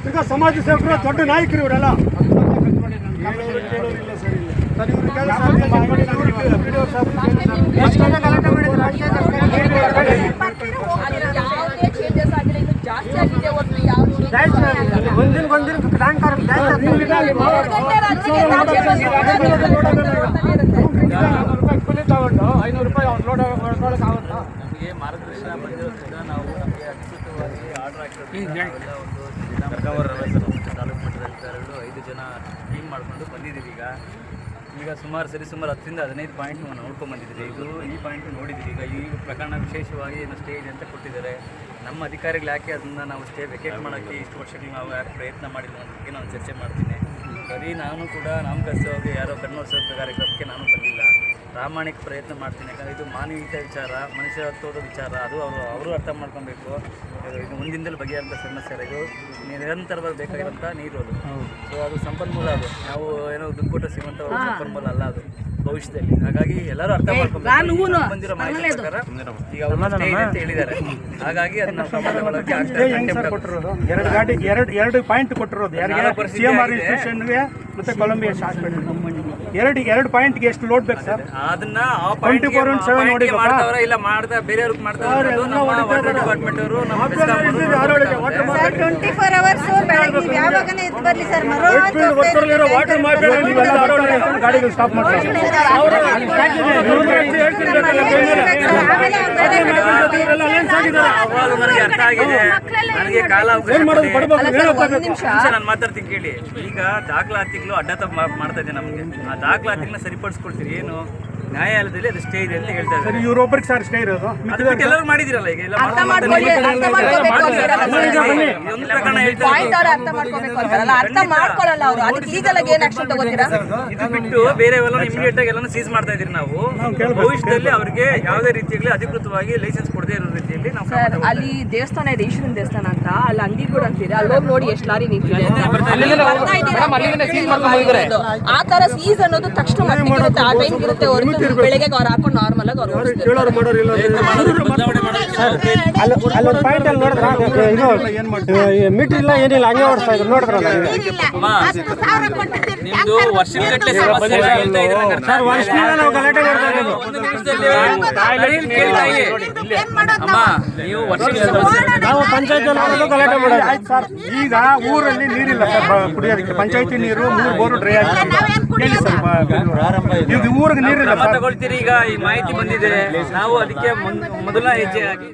ತಿರ್ಗಾ ಸಮಾಜ ಸೇವಕರು ದೊಡ್ಡ ನಾಯಕರು ಇವರೆಲ್ಲ. ನಮಗೆ ಮಾರ್ಗದರ್ಶನ ಬಂದಿರೋದ್ರಿಂದ ನಾವು ನಮಗೆ ಅಧಿಕೃತವಾಗಿ ಆರ್ಡರ್ ಹಾಕಿರೋದು ತಾಲೂಕು ಮಟ್ಟದಲ್ಲಿ 5 ಜನ ಟೀಮ್ ಮಾಡಿಕೊಂಡು ಬಂದಿದ್ದೀವಿ. ಈಗ ಸುಮಾರು 10ರಿಂದ 15 ಪಾಯಿಂಟ್ ನಾವು ನೋಡ್ಕೊಂಡು ಬಂದಿದ್ದೀವಿ. ಈ ಪಾಯಿಂಟ್ ನೋಡಿದ್ದೀವಿ. ಈಗ ಈ ಪ್ರಕರಣ ವಿಶೇಷವಾಗಿ ಏನು ಸ್ಟೇ ಇದೆ ಅಂತ ಕೊಟ್ಟಿದ್ದಾರೆ. ನಮ್ಮ ಅಧಿಕಾರಿಗಳು ಯಾಕೆ ಅದನ್ನು ನಾವು ಸ್ಟೇ ವೆಕೇಟ್ ಮಾಡೋಕ್ಕೆ ಇಷ್ಟು ವರ್ಷಗಳು ನಾವು ಯಾರು ಪ್ರಯತ್ನ ಮಾಡಿಲ್ಲ ಅನ್ನೋದಕ್ಕೆ ನಾನು ಚರ್ಚೆ ಮಾಡ್ತೀನಿ. ಬರೀ ನಾನು ಕೂಡ ನಾಮಕಾಸ್ತವಾಗಿ ಯಾರೋ ಕಣ್ಣೋತ್ಸವ ಕಾರ್ಯಕ್ರಮಕ್ಕೆ ನಾನು ಬಂದಿಲ್ಲ, ಪ್ರಾಮಾಣಿಕ ಪ್ರಯತ್ನ ಮಾಡ್ತೀನಿ. ಯಾಕಂದರೆ ಇದು ಮಾನವೀಯತೆ ವಿಚಾರ, ಮನುಷ್ಯತ್ವದ ವಿಚಾರ, ಅದು ಅವರು ಅರ್ಥ ಮಾಡ್ಕೊಬೇಕು. ಇದು ಮುಂದಿನದಲ್ಲಿ ಬಗೆಹರಿದ ಸಮಸ್ಯೆ. ಇದು ನಿರಂತರವಾಗಿ ಬೇಕಾಗಿರೋಂಥ ನೀರು ಅದು. ಸೊ ಅದು ಸಂಪನ್ಮೂಲ. ಅದು ನಾವು ಏನೋ ದುಡ್ಡು ಕೊಟ್ಟು ಸಿಗುವಂಥ ಸಂಪನ್ಮೂಲ ಅಲ್ಲ ಅದು ಭವಿಷ್ಯದಲ್ಲಿ. ಹಾಗಾಗಿ ಎಲ್ಲರೂ ಅರ್ಥ ಮಾಡ್ಕೊಬೇಕು. ಬಂದಿರೋ ಮಾಹಿತಿ ಪ್ರಕಾರ ಈಗ ಅವರು ಸ್ಟೇ ಇದೆ ಅಂತ ಹೇಳಿದ್ದಾರೆ. ಹಾಗಾಗಿ ಅದನ್ನ ಸಮಾಧಾನಕ್ಕೆ ಎರಡು ಪಾಯಿಂಟ್ ಕೊಟ್ಟಿರೋದು CMR ಇನ್ಸ್ಟಿಟ್ಯೂಷನ್ಗೆ ಮತ್ತೆ ಕೊಲಂಬಿಯಾ ಹಾಸ್ಪಿಟಲ್. ಎರಡು ಪಾಯಿಂಟ್ಗೆ ಎಷ್ಟು ಲೋಡ್ ಬೇಕು ಸರ್? ಅದನ್ನ 24/7 ನೋಡಿ ಮಾಡ್ತಾವ್ರ ಇಲ್ಲ ಮಾಡ್ತಾ ಬೇರೆಯವ್ರಿಗೆ ಮಾಡ್ತಾವ್ರೆ. ಡಿಪಾರ್ಟ್ಮೆಂಟ್ ಅವರು ನಮ್ಮ 24 hours ಬೆಳಗ್ಗೆ ನೀವು ಯಾವಾಗನೇ ಎದ್ದು ಬರ್ಲಿ ಸರ್. ಗಾಡಿಗಳು ಸ್ಟಾಪ್ ಮಾಡ್ತಾರೆ. ನನಗೆ ಅರ್ಥ ಆಗಿದೆ. ನನಗೆ ಕಾಲ ನಾನು ಮಾತಾಡ್ತೀನಿ ಕೇಳಿ. ಈಗ ದಾಖಲಾತಿಗಳು ಅಡ್ಡ ಮಾಡ್ತಾ ಇದೆ. ನಮಗೆ ಆ ದಾಖಲಾತಿಗಳನ್ನ ಸರಿಪಡಿಸ್ಕೊಡ್ತೀರಿ. ಏನು ನ್ಯಾಯಾಲಯದಲ್ಲಿ ಅದು ಸ್ಟೇ ಇದೆ ಅಂತ ಹೇಳ್ತಾ ಇದ್ದಾರೆ. ಇವ್ರೊಬ್ಬರಿಗೆ ಸರ್ ಸ್ಟೇ ಇರೋದು, ಎಲ್ಲರೂ ಮಾಡಿದಿರಲ್ಲ. ಈಗ ಎಲ್ಲ ಅರ್ಥ ಮಾಡ್ಕೊಳ್ಳಲ್ಲ ಅವರು. ಅದಕ್ಕೆ ಲೀಗಲಾಗಿ ಏನು ಆಕ್ಷನ್ ತಗೋತೀರಾ? ಇದು ಬಿಟ್ಟು ಬೇರೆವೆಲ್ಲ ಇಮಿಡಿಯೇಟ್ ಆಗಿ ಎಲ್ಲ ಸೀಸ್ ಮಾಡ್ತಾ ಇದೀರಿ ನಾವು. ಭವಿಷ್ಯದಲ್ಲಿ ಅವರಿಗೆ ಯಾವುದೇ ರೀತಿಯಲ್ಲಿ ಅಧಿಕೃತವಾಗಿ ಲೈಸೆನ್ಸ್ ಕೊಡದೇ ಇರೋ ರೀತಿಯಲ್ಲಿ ನಾವು ಸರ್ ಅಲ್ಲಿ ದೇವಸ್ಥಾನ ಇದೆ, ಈಶ್ವರನ ದೇವಸ್ಥಾನ ಅಂತ, ಅಲ್ಲಿ ಅಂಗಡಿ ಕೂಡ ಅಂತೀರಿ. ಅಲ್ಲಿ ಹೋಗಿ ನೋಡಿ ಎಷ್ಟು ಲಾರಿ ನಿಂತಿದೆ. ಆ ತರ ಸೀಸ್ ಅನ್ನೋದು ತಕ್ಷಣ ಮತ್ತೆ ಆ ಟೈಮ್ ಇರುತ್ತೆ. ಬೆಳಗ್ಗೆ ಅವ್ರು ಹಾಕೊಂಡು ನಾರ್ಮಲ್ ಆಗಿ ಅವ್ರು ಮೀಟರ್ ಇಲ್ಲ ಏನಿಲ್ಲ ಹಂಗೆ ಓಡಿಸ್ತಾ ಇದ್ರು ನೋಡಿದ್ರಲ್ಲ. ನಿಮ್ದು ವರ್ಷಗಟ್ಟಲೆ ಸಮಸ್ಯೆ ಹೇಳ್ತಾ ಇದ್ರೆ ಸರ್ ವರ್ಷದಿಂದ ನಾವು ಗಲಾಟೆ ಮಾಡ್ತಾ ಇರೋದು. ಅಮ್ಮ ನೀವು ನಾವು ಪಂಚಾಯತ್ ಗಲಾಟೆ ಮಾಡೋದು ಆಯ್ತು ಸರ್. ಈಗ ಊರಲ್ಲಿ ನೀರಿಲ್ಲ ಸರ್ ಕುಡಿಯೋದಕ್ಕೆ. ಪಂಚಾಯತಿ ನೀರು 3 ಬೋರು ಡ್ರೈ ಆಗಿದೆ. ಈಗ ಊರಿಗೆ ನೀರಿಲ್ಲ ತಗೊಳ್ತೀರಿ. ಈಗ ಈ ಮಾಹಿತಿ ಬಂದಿದೆ. ನಾವು ಅದಕ್ಕೆ ಮೊದಲ ಹೆಜ್ಜೆ ಆಗಿ